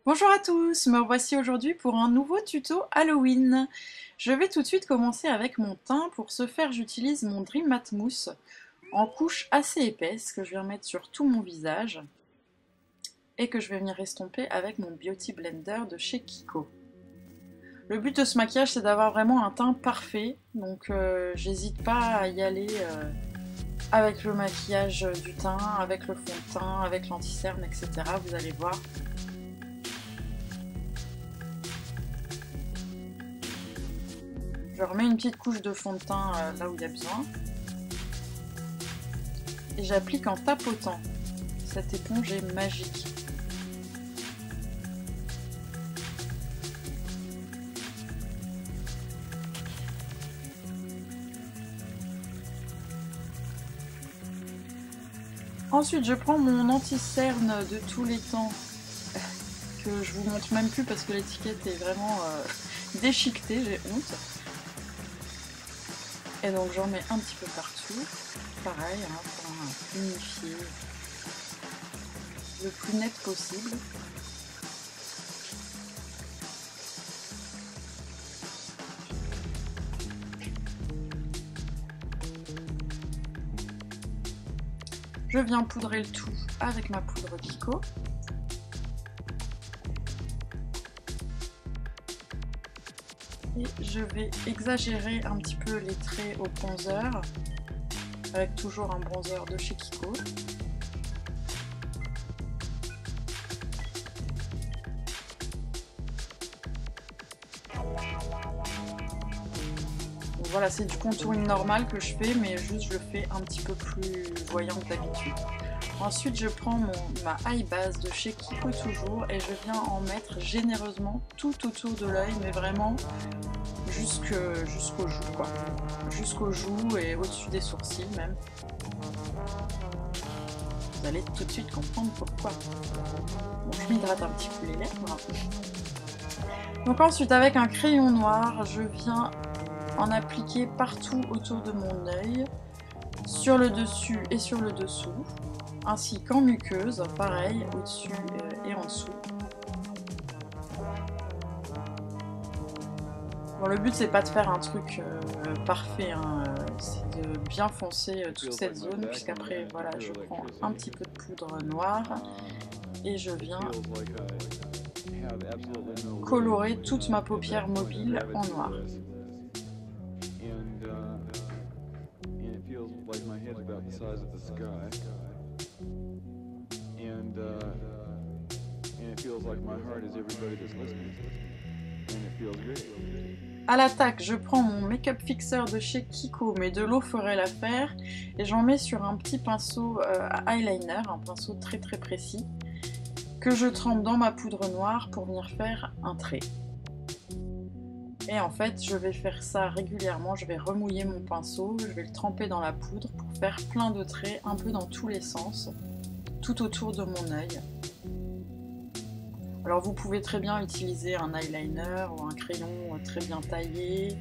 Bonjour à tous, me voici aujourd'hui pour un nouveau tuto Halloween. Je vais tout de suite commencer avec mon teint. Pour ce faire, j'utilise mon Dream Matte Mousse en couche assez épaisse que je vais remettre sur tout mon visage et que je vais venir estomper avec mon Beauty Blender de chez Kiko. Le but de ce maquillage, c'est d'avoir vraiment un teint parfait, donc j'hésite pas à y aller avec le maquillage du teint, avec le fond de teint, avec l'anti-cerne, etc. Vous allez voir. Je remets une petite couche de fond de teint là où il y a besoin. Et j'applique en tapotant. Cette éponge est magique. Ensuite, je prends mon anti-cerne de tous les temps, que je vous montre même plus parce que l'étiquette est vraiment déchiquetée, j'ai honte. Et donc j'en mets un petit peu partout, pareil, hein, pour unifier le plus net possible. Je viens poudrer le tout avec ma poudre Kiko. Et je vais exagérer un petit peu les traits au bronzer, avec toujours un bronzer de chez Kiko. Donc voilà, c'est du contouring normal que je fais, mais juste je le fais un petit peu plus voyant que d'habitude. Ensuite, je prends ma eye base de chez Kiko toujours et je viens en mettre généreusement tout autour de l'œil, mais vraiment jusqu'aux joues, quoi. Jusqu'aux joues et au-dessus des sourcils même. Vous allez tout de suite comprendre pourquoi. Bon, je m'hydrate un petit peu les lèvres. Donc ensuite, avec un crayon noir, je viens en appliquer partout autour de mon œil, sur le dessus et sur le dessous, ainsi qu'en muqueuse, pareil, au-dessus et en dessous. Bon, le but c'est pas de faire un truc parfait, hein, c'est de bien foncer toute cette zone, puisqu'après voilà, je prends un petit peu de poudre noire et je viens colorer toute ma paupière mobile en noir. À l'attaque, je prends mon make-up fixer de chez Kiko, mais de l'eau ferait l'affaire, et j'en mets sur un petit pinceau à eyeliner, un pinceau très très précis, que je trempe dans ma poudre noire pour venir faire un trait. Et en fait, je vais faire ça régulièrement, je vais remouiller mon pinceau, je vais le tremper dans la poudre pour faire plein de traits un peu dans tous les sens, tout autour de mon œil. Alors vous pouvez très bien utiliser un eyeliner ou un crayon très bien taillé,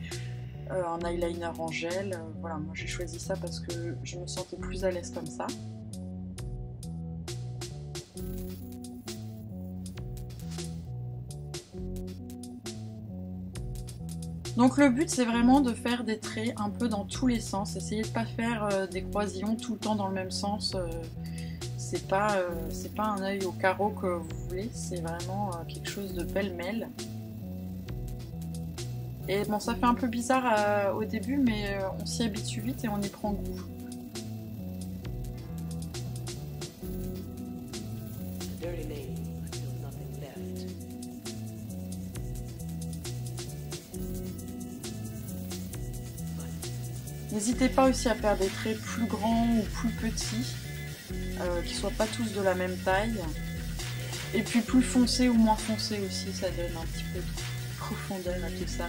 un eyeliner en gel. Voilà, moi j'ai choisi ça parce que je me sentais plus à l'aise comme ça. Donc le but c'est vraiment de faire des traits un peu dans tous les sens. Essayez de ne pas faire des croisillons tout le temps dans le même sens. C'est pas un œil au carreau que vous voulez, c'est vraiment quelque chose de pêle-mêle. Et bon, ça fait un peu bizarre au début, mais on s'y habitue vite et on y prend goût. N'hésitez pas aussi à faire des traits plus grands ou plus petits, qui ne soient pas tous de la même taille. Et puis plus foncé ou moins foncé aussi, ça donne un petit peu de profondeur à tout ça.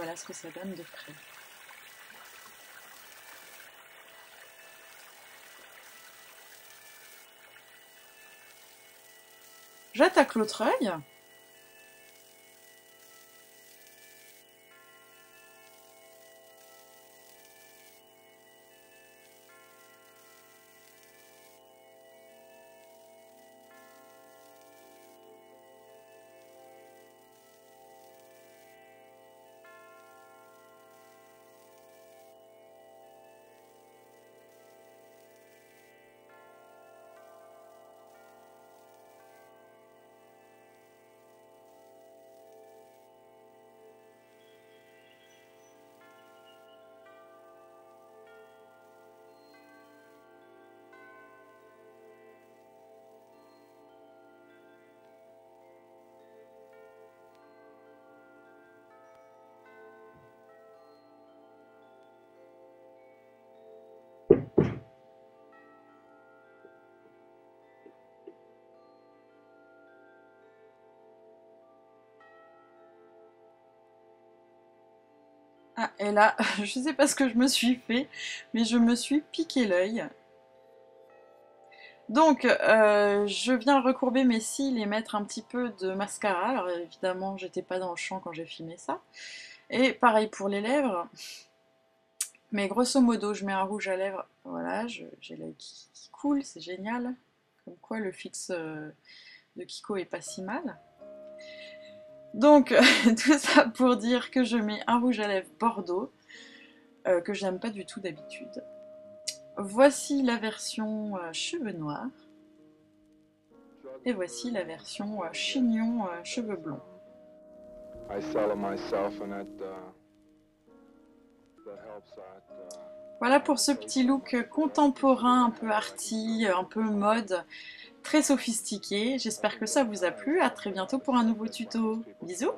voilà ce que ça donne de près. J'attaque l'autre œil. Ah, et là, je sais pas ce que je me suis fait, mais je me suis piqué l'œil. Donc, je viens recourber mes cils et mettre un petit peu de mascara. Alors évidemment, j'étais pas dans le champ quand j'ai filmé ça. Et pareil pour les lèvres. Mais grosso modo, je mets un rouge à lèvres. Voilà, j'ai l'œil qui coule, c'est génial. Comme quoi, le fixe de Kiko est pas si mal. Donc, tout ça pour dire que je mets un rouge à lèvres Bordeaux, que j'aime pas du tout d'habitude. Voici la version cheveux noirs. Et voici la version chignon cheveux blonds. Voilà pour ce petit look contemporain, un peu arty, un peu mode, très sophistiqué. J'espère que ça vous a plu. À très bientôt pour un nouveau tuto. Bisous!